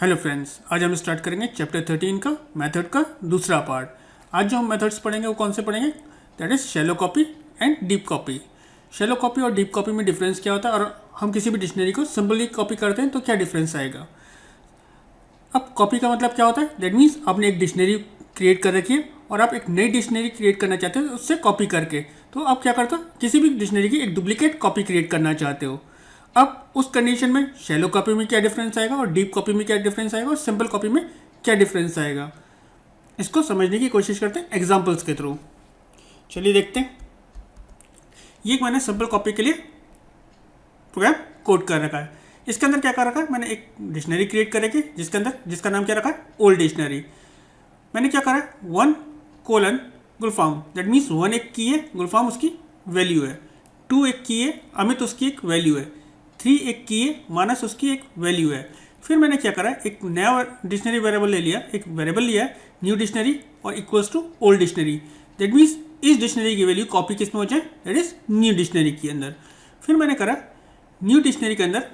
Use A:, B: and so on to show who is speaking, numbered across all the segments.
A: Hello friends, आज हम start करेंगे चैप्टर 13 का मेथड का दूसरा पार्ट। आज जो हम मेथड्स पढ़ेंगे वो कौन से पढ़ेंगे? That is shallow copy and deep copy. Shallow copy और डीप कॉपी में डिफरेंस क्या होता है, और हम किसी भी डिक्शनरी को सिंपली कॉपी करते हैं तो क्या डिफरेंस आएगा। अब कॉपी का मतलब क्या होता है? दैट मीन्स आपने एक डिक्शनरी क्रिएट कर रखी है और आप एक नई डिक्शनरी क्रिएट करना चाहते हो उससे कॉपी करके, तो आप क्या करते हो, किसी भी डिक्शनरी की एक डुप्लीकेट कॉपी क्रिएट करना चाहते हो। अब उस कंडीशन में शैलो कॉपी में क्या डिफरेंस आएगा और डीप कॉपी में क्या डिफरेंस आएगा और सिंपल कॉपी में क्या डिफरेंस आएगा, इसको समझने की कोशिश करते हैं एग्जांपल्स के थ्रू। चलिए देखते हैं। ये मैंने सिंपल कॉपी के लिए प्रोग्राम कोड कर रखा है। इसके अंदर क्या कर रखा है, मैंने एक डिक्शनरी क्रिएट कर रखी है जिसका नाम क्या रखा है, ओल्ड डिक्शनरी। मैंने क्या करा है, 1: गुलफाम, दैट मीन्स 1 एक की है, गुलफाम उसकी वैल्यू है। 2 एक की है, अमित उसकी एक वैल्यू है। 3 एक की है, मानस उसकी एक वैल्यू है। फिर मैंने क्या करा, एक नया डिक्शनरी वेरिएबल ले लिया, एक वेरिएबल लिया है न्यू डिक्शनरी और equals to old dictionary. That means इस डिक्शनरी की वैल्यू कॉपी किस में हो जाए, दैट इज न्यू डिक्शनरी के अंदर। फिर मैंने करा न्यू डिक्शनरी के अंदर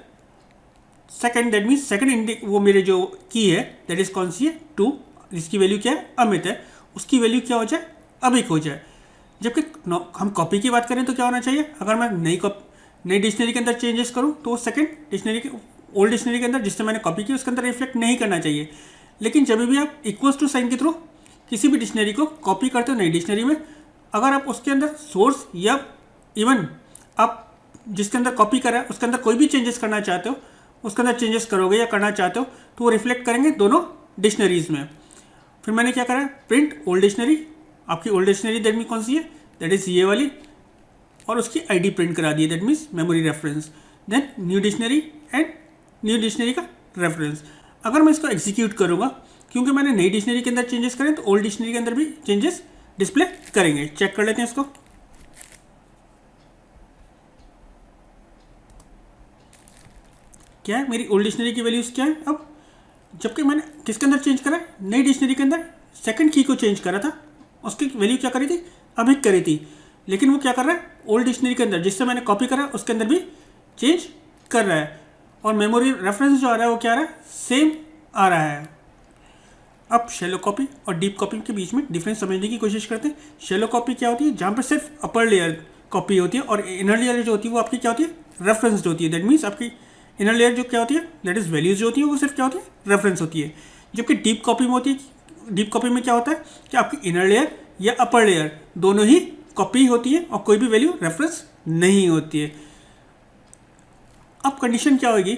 A: सेकंड, दैट मीन्स सेकंड वो मेरे जो की है दैट इज कौन सी है, 2, जिसकी वैल्यू क्या है, अमित है, उसकी वैल्यू क्या हो जाए, अभिक हो जाए। जबकि हम कॉपी की बात करें तो क्या होना चाहिए, अगर मैं नई डिक्शनरी के अंदर चेंजेस करूं तो सेकंड डिक्शनरी के ओल्ड डिक्शनरी के अंदर जिससे मैंने कॉपी की उसके अंदर रिफ्लेक्ट नहीं करना चाहिए। लेकिन जब भी आप इक्वल्स टू साइन के थ्रू किसी भी डिक्शनरी को कॉपी करते हो नई डिक्शनरी में, अगर आप उसके अंदर सोर्स या इवन आप जिसके अंदर कॉपी करा है उसके अंदर कोई भी चेंजेस करना चाहते हो, उसके अंदर चेंजेस करोगे या करना चाहते हो तो वो रिफ्लेक्ट करेंगे दोनों डिक्शनरीज में। फिर मैंने क्या करा है, प्रिंट ओल्ड डिक्शनरी, आपकी ओल्ड डिक्शनरी दैट मीन कौन सी है, दैट इज ये वाली, और उसकी आईडी प्रिंट करा दी है, that means memory reference. Then new dictionary and new dictionary का रेफरेंस। अगर मैं इसको एग्जीक्यूट करूंगा, क्योंकि मैंने नई डिक्शनरी के अंदर चेंजेस करें तो ओल्ड डिक्शनरी के अंदर भी चेंजेस डिस्प्ले करेंगे। चेक कर लेते हैं इसको। क्या है, मेरी ओल्ड डिक्शनरी की वैल्यूज क्या है अब, जबकि मैंने किसके अंदर चेंज करा, नई डिक्शनरी के अंदर सेकंड की को चेंज करा था, उसकी वैल्यू क्या करी थी, अभिक करी थी। लेकिन वो क्या कर रहा है, ओल्ड डिक्शनरी के अंदर जिससे मैंने कॉपी करा उसके अंदर भी चेंज कर रहा है, और मेमोरी रेफरेंस जो आ रहा है वो क्या आ रहा है, सेम आ रहा है। अब शैलो कॉपी और डीप कॉपी के बीच में डिफरेंस समझने की कोशिश करते हैं। शैलो कॉपी क्या होती है, जहाँ पर सिर्फ अपर लेयर कॉपी होती है और इनर लेयर जो होती है वो आपकी क्या होती है, रेफरेंस होती है। दैट मीन्स आपकी इनर लेयर जो क्या होती है, दैट इज वैल्यूज जो होती है वो सिर्फ क्या होती है, रेफरेंस होती है। जबकि डीप कॉपी में होती है, डीप कॉपी में क्या होता है कि आपकी इनर लेयर या अपर लेयर दोनों ही कॉपी होती है और कोई भी वैल्यू रेफरेंस नहीं होती है। अब कंडीशन क्या होगी,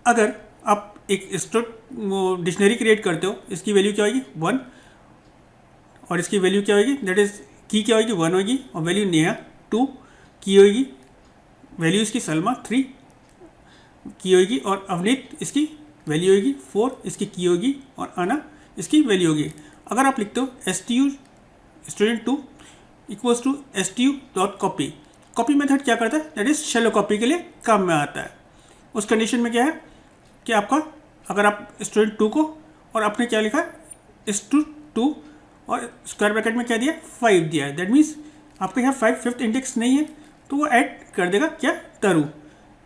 A: अगर आप एक डिक्शनरी क्रिएट करते हो, इसकी वैल्यू क्या होगी 1 और इसकी वैल्यू क्या होगी, दैट इज की क्या होगी 1 होगी और वैल्यू नेहा 2 की होगी, वैल्यू इसकी सलमा 3 की होगी और अवनीत इसकी वैल्यू होगी 4, इसकी की होगी और आना इसकी वैल्यू होगी। अगर आप लिखते हो stu student2 equals to stu.copy, copy method क्या करता है, दैट इज शैलो कॉपी के लिए काम में आता है। उस कंडीशन में क्या है कि आपका, अगर आप student2 को और आपने क्या लिखा stu2 और स्क्वायर ब्रैकेट में क्या दिया 5 दिया है, दैट मीन्स आपके यहाँ 5th इंडेक्स नहीं है तो वो ऐड कर देगा क्या, तरु।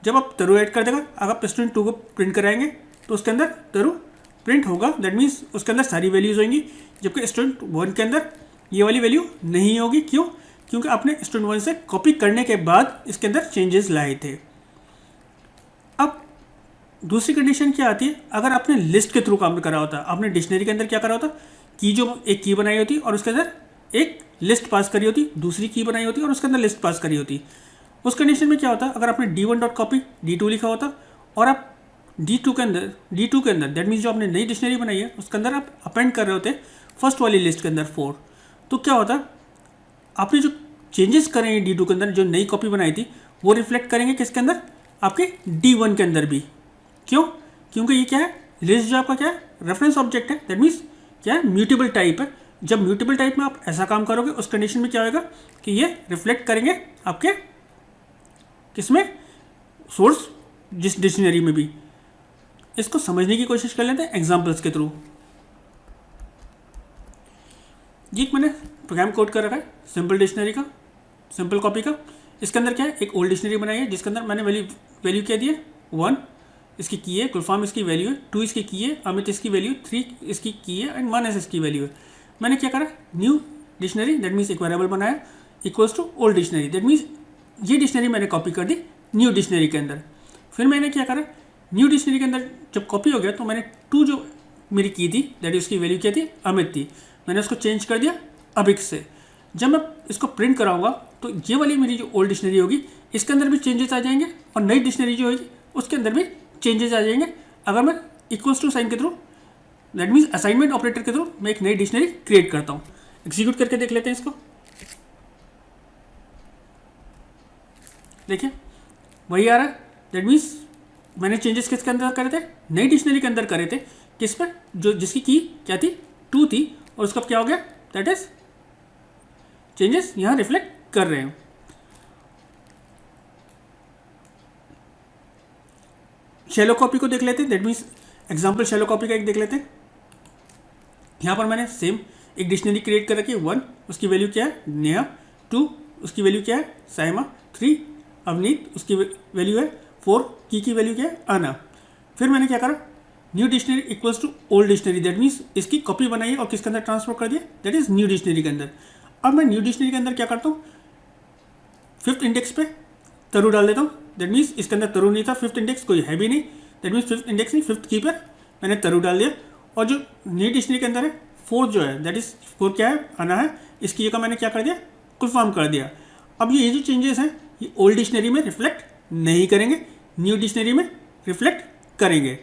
A: जब आप तरु ऐड कर देगा, अगर आप student2 को प्रिंट कराएंगे तो उसके अंदर तरु प्रिंट होगा, दैट मीन्स उसके अंदर सारी वैल्यूज होंगी। जबकि student1 के अंदर ये वाली वैल्यू नहीं होगी, क्यों, क्योंकि आपने student1 से कॉपी करने के बाद इसके अंदर चेंजेस लाए थे। अब दूसरी कंडीशन क्या आती है, अगर आपने लिस्ट के थ्रू काम करा होता, आपने डिक्शनरी के अंदर क्या करा होता, की जो एक की बनाई होती और उसके अंदर एक लिस्ट पास करी होती, दूसरी की बनाई होती और उसके अंदर लिस्ट पास करी होती। उस कंडीशन में क्या होता, अगर आपने d1.copy d2 लिखा होता और आप d2 के अंदर दैट मीन्स जो आपने नई डिक्शनरी बनाई है उसके अंदर आप अपेंड कर रहे होते फर्स्ट वाली लिस्ट के अंदर 4, तो क्या होता, आपने जो चेंजेस करे हैं d2 के अंदर, जो नई कॉपी बनाई थी वो रिफ्लेक्ट करेंगे किसके अंदर, आपके d1 के अंदर भी। क्यों, क्योंकि ये क्या है, लिस्ट जो आपका क्या है, रेफरेंस ऑब्जेक्ट है, दैट मीन्स क्या है, म्यूटेबल टाइप है। जब म्यूटेबल टाइप में आप ऐसा काम करोगे उस कंडीशन में क्या होगा कि ये रिफ्लेक्ट करेंगे आपके किसमें, सोर्स जिस डिक्शनरी में भी। इसको समझने की कोशिश कर लेते हैं एग्जांपल्स के थ्रू। ये मैंने प्रोग्राम कोड कर रखा है सिंपल डिक्शनरी का, सिंपल कॉपी का। इसके अंदर क्या है, एक ओल्ड डिक्शनरी बनाई है जिसके अंदर मैंने वैल्यू क्या दी है 1, इसकी की है, गुलफाम इसकी वैल्यू है, 2 इसकी की है, अमित इसकी वैल्यू, 3 इसकी की है एंड 1 इसकी वैल्यू है। मैंने क्या करा, न्यू डिक्शनरी दैट मीन्स एक वेरिएबल बनाया equals to old dictionary, that means ये डिक्शनरी मैंने कॉपी कर दी न्यू डिक्शनरी के अंदर। फिर मैंने क्या करा, न्यू डिक्शनरी के अंदर जब कॉपी हो गया तो मैंने 2 जो मेरी की थी दैट उसकी वैल्यू क्या थी, अमित थी, मैंने उसको चेंज कर दिया अभिक से। जब मैं इसको प्रिंट कराऊंगा तो ये वाली मेरी जो ओल्ड डिक्शनरी होगी इसके अंदर भी चेंजेस आ जाएंगे और नई डिक्शनरी जो होगी उसके अंदर भी चेंजेस आ जाएंगे अगर मैं इक्वल्स टू साइन के through that means assignment operator के थ्रू मैं एक नई डिक्शनरी क्रिएट करता हूँ। एग्जीक्यूट करके देख लेते हैं इसको। देखिए वही आ रहा है, दैट मीन्स मैंने चेंजेस किसके अंदर करे थे, नई डिक्शनरी के अंदर करे थे, किस पर, जो जिसकी की क्या थी 2 थी और उसका क्या हो गया, दैट इज चेंजेस यहाँ रिफ्लेक्ट कर रहे हैं। शैलो कॉपी को देख लेते हैं, that means example shallow copy का एक देख लेते हैं। यहाँ पर मैंने सेम एक डिक्शनरी क्रिएट कर रखी है, 1 उसकी वैल्यू क्या है नेहा, 2 उसकी वैल्यू क्या है साइमा, 3 अवनीत उसकी वैल्यू है, 4 की वैल्यू क्या है आना। फिर मैंने क्या करा, new dictionary equals to old dictionary, that means इसकी कॉपी बनाई और किसके अंदर ट्रांसफर कर दिया, दैट इज न्यू डिक्शनरी के अंदर। अब मैं न्यू डिक्शनरी के अंदर क्या करता हूँ, 5th इंडेक्स पे तरु डाल देता हूँ, दैट मीन्स इसके अंदर तरु नहीं था, 5th इंडेक्स कोई है भी नहीं, दैट मीन्स 5th इंडेक्स नहीं 5th की पर मैंने तरु डाल दिया। और जो न्यू डिक्शनरी के अंदर है 4 जो है दैट इज 4 क्या है आना है, इसकी जगह मैंने क्या कर दिया कुलफाम कर दिया। अब ये जो चेंजेस हैं ये ओल्ड डिक्शनरी में रिफ्लेक्ट नहीं करेंगे, न्यू डिक्शनरी में रिफ्लेक्ट करेंगे।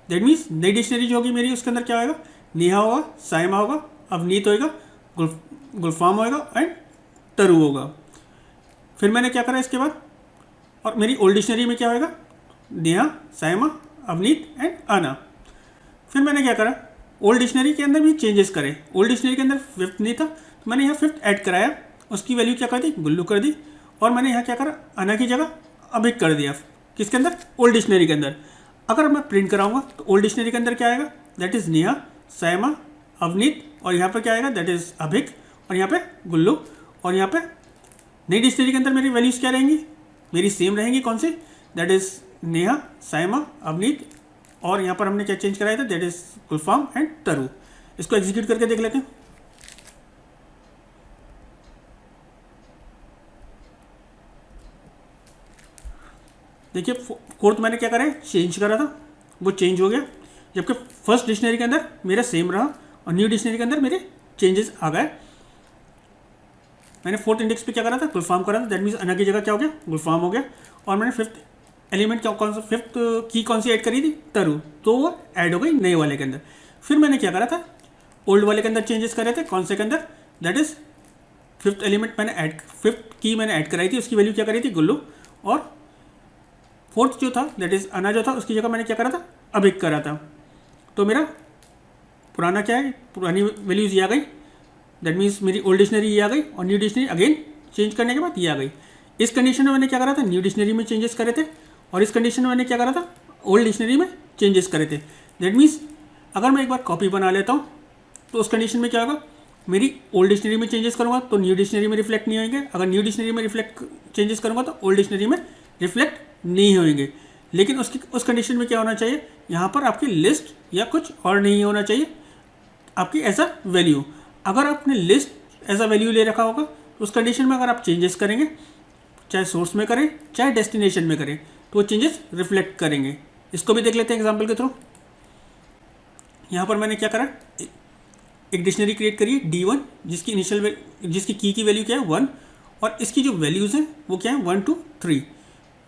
A: दैट मीन्स नई डिक्शनरी जो होगी मेरी उसके अंदर क्या होगा, नेहा होगा, साइमा होगा, अवनीत होगा, गुलफाम होगा एंड तरु होगा। फिर मैंने क्या करा इसके बाद, और मेरी ओल्ड डिक्शनरी में क्या होगा, नेहा, साइमा, अवनीत एंड आना। फिर मैंने क्या करा, ओल्ड डिक्शनरी के अंदर भी चेंजेस करे। ओल्ड डिक्शनरी के अंदर 5th नहीं था तो मैंने यहाँ 5th ऐड कराया, उसकी वैल्यू क्या कर दी गुल्लू कर दी, और मैंने यहाँ क्या करा आना की जगह अभिक कर दिया, किसके अंदर ओल्ड डिक्शनरी के अंदर। अगर मैं प्रिंट कराऊंगा तो ओल्ड डिक्शनरी के अंदर क्या आएगा, दैट इज़ नेहा, साइमा, अवनीत, और यहाँ पर क्या आएगा दैट इज़ अभिक, और यहाँ पे गुल्लू, और यहाँ पे नई डिक्शनरी के अंदर मेरी वैल्यूज़ क्या रहेंगी, मेरी सेम रहेंगी, कौन सी, दैट इज़ नेहा, साइमा, अवनीत, और यहाँ पर हमने क्या चेंज कराया था, दैट इज़ गुलफाम एंड तरु। इसको एग्जीक्यूट करके देख लेते हैं। देखिए फोर्थ मैंने क्या करा है चेंज करा था, वो चेंज हो गया, जबकि फर्स्ट डिक्शनरी के अंदर मेरा सेम रहा और न्यू डिक्शनरी के अंदर मेरे चेंजेस आ गए। मैंने 4th इंडेक्स पे क्या करा था गुलफाम करा था, दैट मीन्स अना की जगह क्या हो गया गुलफाम हो गया, और मैंने 5th एलिमेंट क्या कौन सा 5th की कौन सी ऐड करी थी तरु, तो वो ऐड हो गई नए वाले के अंदर। फिर मैंने क्या करा था ओल्ड वाले के अंदर चेंजेस करे थे, कौन से के अंदर, दैट इज़ 5th एलिमेंट मैंने ऐड 5th की मैंने ऐड कराई थी, उसकी वैल्यू क्या करी थी गुल्लू, और 4th जो था दैट इज़ अना जो था उसकी जगह मैंने क्या करा था अभिक करा था। तो मेरा पुराना क्या है, पुरानी वैल्यूज़ ये आ गई, दैट मीन्स मेरी ओल्ड डिक्शनरी ये आ गई और न्यू डिक्शनरी अगेन चेंज करने के बाद ये आ गई। इस कंडीशन में मैंने क्या करा था न्यू डिक्शनरी में चेंजेस करे थे, और इस कंडीशन में मैंने क्या करा था ओल्ड डिक्शनरी में चेंजेस करे थे। दैट मीन्स अगर मैं एक बार कॉपी बना लेता हूँ तो उस कंडीशन में क्या होगा, मेरी ओल्ड डिक्शनरी में चेंजेस करूँगा तो न्यू डिक्शनरी में रिफ्लेक्ट नहीं होंगे, अगर न्यू डिक्शनरी में रिफ्लेक्ट चेंजेस करूँगा तो ओल्ड डिक्शनरी में रिफ्लेक्ट नहीं होंगे। लेकिन उस कंडीशन में क्या होना चाहिए, यहाँ पर आपकी लिस्ट या कुछ और नहीं होना चाहिए आपकी एज अ वैल्यू। अगर आपने लिस्ट एज अ वैल्यू ले रखा होगा तो उस कंडीशन में अगर आप चेंजेस करेंगे, चाहे सोर्स में करें चाहे डेस्टिनेशन में करें, तो वो चेंजेस रिफ्लेक्ट करेंगे। इसको भी देख लेते हैं एग्जाम्पल के थ्रू। यहाँ पर मैंने क्या करा, एक डिक्शनरी क्रिएट करी D1 जिसकी की वैल्यू क्या है 1, और इसकी जो वैल्यूज़ हैं वो क्या है 1 2 3।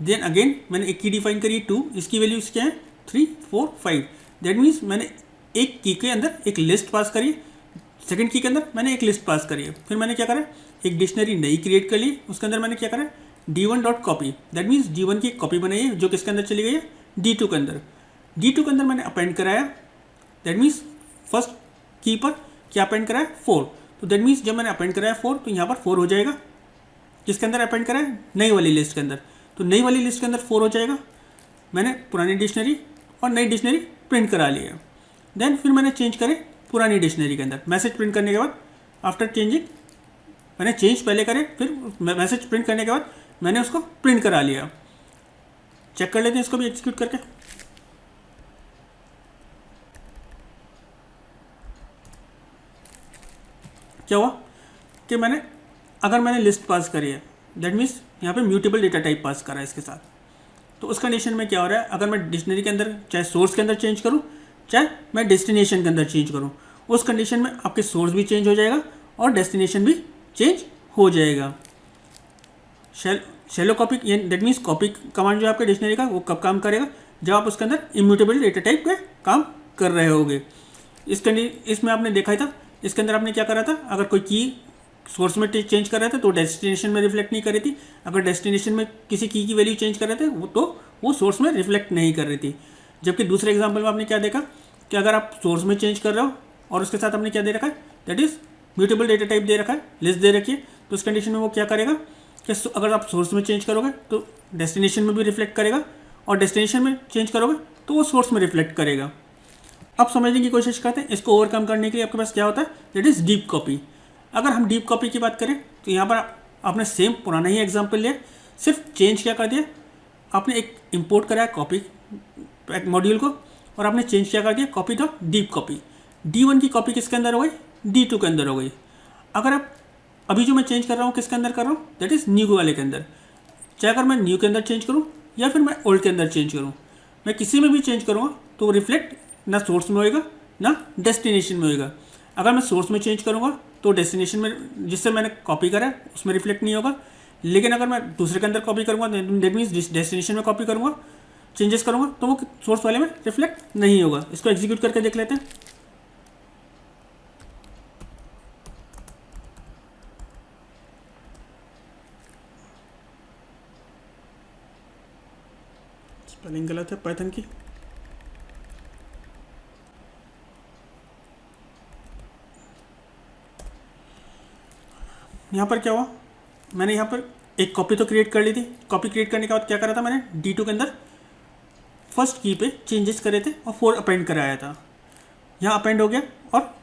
A: देन अगेन मैंने एक की डिफाइन करी 2, इसकी वैल्यूज़ क्या है 3 4 5। दैट मीन्स मैंने एक की के अंदर एक लिस्ट पास करी, सेकंड की के अंदर मैंने एक लिस्ट पास करी है। फिर मैंने क्या करा, एक डिक्शनरी नई क्रिएट कर ली, उसके अंदर मैंने क्या करा D1.copy, दैट मीन्स D1 की कॉपी बनाई है जो किसके अंदर चली गई है D2 के अंदर। D2 के अंदर मैंने अपेंड कराया, दैट मीन्स फर्स्ट की पर क्या अपेंड कराया 4, तो दैट मीन्स जब मैंने अपेंड कराया 4 तो यहाँ पर 4 हो जाएगा, किसके अंदर अपेंड कराया नई वाली लिस्ट के अंदर, तो नई वाली लिस्ट के अंदर 4 हो जाएगा। मैंने पुरानी डिक्शनरी और नई डिक्शनरी प्रिंट करा लिया। देन फिर मैंने चेंज करे पुरानी डिक्शनरी के अंदर, मैसेज प्रिंट करने के बाद आफ्टर चेंजिंग मैंने चेंज पहले करे, फिर मैसेज प्रिंट करने के बाद मैंने उसको प्रिंट करा लिया। चेक कर लेते हैं इसको भी एग्जीक्यूट करके। क्या हुआ कि अगर मैंने लिस्ट पास करी है, दैट मीन्स यहाँ पे म्यूटेबल डेटा टाइप पास करा है इसके साथ, तो उस कंडीशन में क्या हो रहा है, अगर मैं डिक्शनरी के अंदर चाहे सोर्स के अंदर चेंज करूँ चाहे मैं डेस्टिनेशन के अंदर चेंज करूँ, उस कंडीशन में आपके सोर्स भी चेंज हो जाएगा और डेस्टिनेशन भी चेंज हो जाएगा। Shallow copy that means copy command जो आपके डिक्शनरी का वो कब काम करेगा, जब आप उसके अंदर इम्यूटेबल डेटा टाइप पे काम कर रहे होगे। इसमें आपने देखा ही था, इसके अंदर आपने क्या करा था, अगर कोई की सोर्स में चेंज कर रहे थे तो डेस्टिनेशन में रिफ्लेक्ट नहीं कर रही थी, अगर डेस्टिनेशन में किसी की वैल्यू चेंज कर रहे थे वो सोर्स में रिफ्लेक्ट नहीं कर रही थी। जबकि दूसरे एग्जाम्पल में आपने क्या देखा कि अगर आप सोर्स में चेंज कर रहे हो और उसके साथ आपने क्या दे रखा है, that is mutable data type दे रखा है, लिस्ट दे रखी है, तो उस कंडीशन में वो क्या करेगा कि अगर आप सोर्स में चेंज करोगे तो डेस्टिनेशन में भी रिफ्लेक्ट करेगा और डेस्टिनेशन में चेंज करोगे तो वो सोर्स में रिफ्लेक्ट करेगा। अब समझने की कोशिश करते हैं इसको ओवरकम करने के लिए आपके पास क्या होता है, दैट इज़ डीप कॉपी। अगर हम डीप कॉपी की बात करें तो यहाँ पर आपने सेम पुराना ही एग्जाम्पल लिया, सिर्फ चेंज क्या कर दिया, आपने एक इंपोर्ट कराया कॉपी मॉड्यूल को और आपने चेंज क्या कर दिया, copy the deep copy. D1 की कॉपी किसके अंदर हो गई, D2 के अंदर हो गई। अगर आप अभी जो मैं चेंज कर रहा हूँ किसके अंदर कर रहा हूँ, दैट इज़ न्यू वाले के अंदर। चाहे अगर मैं न्यू के अंदर चेंज करूँ या फिर मैं ओल्ड के अंदर चेंज करूँ, मैं किसी में भी चेंज करूँगा तो वो रिफ्लेक्ट ना सोर्स में होएगा ना डेस्टिनेशन में होएगा। अगर मैं सोर्स में चेंज करूँगा तो डेस्टिनेशन में जिससे मैंने कॉपी करा है उसमें रिफ्लेक्ट नहीं होगा, लेकिन अगर मैं दूसरे के अंदर कॉपी करूँगा दैट मीन्स डेस्टिनेशन में कॉपी करूँगा, चेंजेस करूँगा तो वो सोर्स वाले में रिफ्लेक्ट नहीं होगा। इसको एग्जीक्यूट करके देख लेते हैं। स्पेलिंग गलत है पाइथन की। यहाँ पर क्या हुआ, मैंने यहाँ पर एक कॉपी तो क्रिएट कर ली थी। कॉपी क्रिएट करने के बाद क्या करा था, मैंने D2 के अंदर फर्स्ट की पे चेंजेस करे थे और 4 अपेंड कराया था। यहाँ अपेंड हो गया और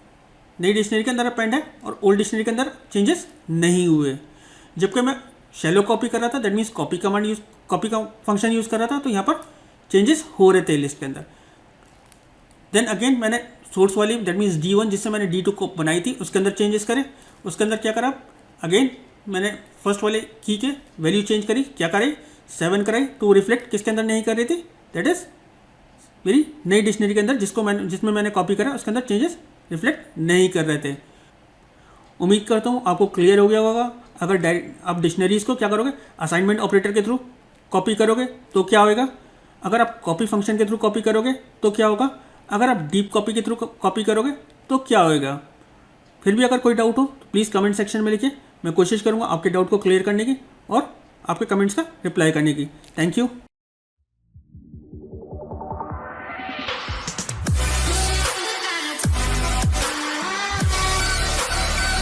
A: नई डिक्शनरी के अंदर अपेंड है और ओल्ड डिक्शनरी के अंदर चेंजेस नहीं हुए। जबकि मैं शैलो कॉपी कर रहा था, दैट मीन्स कॉपी का फंक्शन यूज़ कर रहा था, तो यहाँ पर चेंजेस हो रहे थे लिस्ट के अंदर। देन अगेन मैंने सोर्स वाली दैट मीन्स D1 जिससे मैंने D2 को बनाई थी उसके अंदर चेंजेस करे। उसके अंदर क्या करा, अगेन मैंने फर्स्ट वाले की के वैल्यू चेंज करी, क्या करे 7 कराई, तो वो रिफ्लेक्ट किसके अंदर नहीं कर रही थी, दैट इज़ मेरी नई डिक्शनरी के अंदर जिसमें मैंने कॉपी करा उसके अंदर चेंजेस रिफ्लेक्ट नहीं कर रहे थे। उम्मीद करता हूँ आपको क्लियर हो गया होगा। अगर डायरेक्ट आप डिक्शनरीज़ को क्या करोगे, असाइनमेंट ऑपरेटर के थ्रू कॉपी करोगे तो क्या होएगा, अगर आप कॉपी फंक्शन के थ्रू कॉपी करोगे तो क्या होगा, अगर आप डीप कॉपी के थ्रू कॉपी करोगे तो क्या होएगा। फिर भी अगर कोई डाउट हो तो प्लीज़ कमेंट सेक्शन में लिखिए, मैं कोशिश करूँगा आपके डाउट को क्लियर करने की और आपके कमेंट्स का रिप्लाई करने की। Thank you.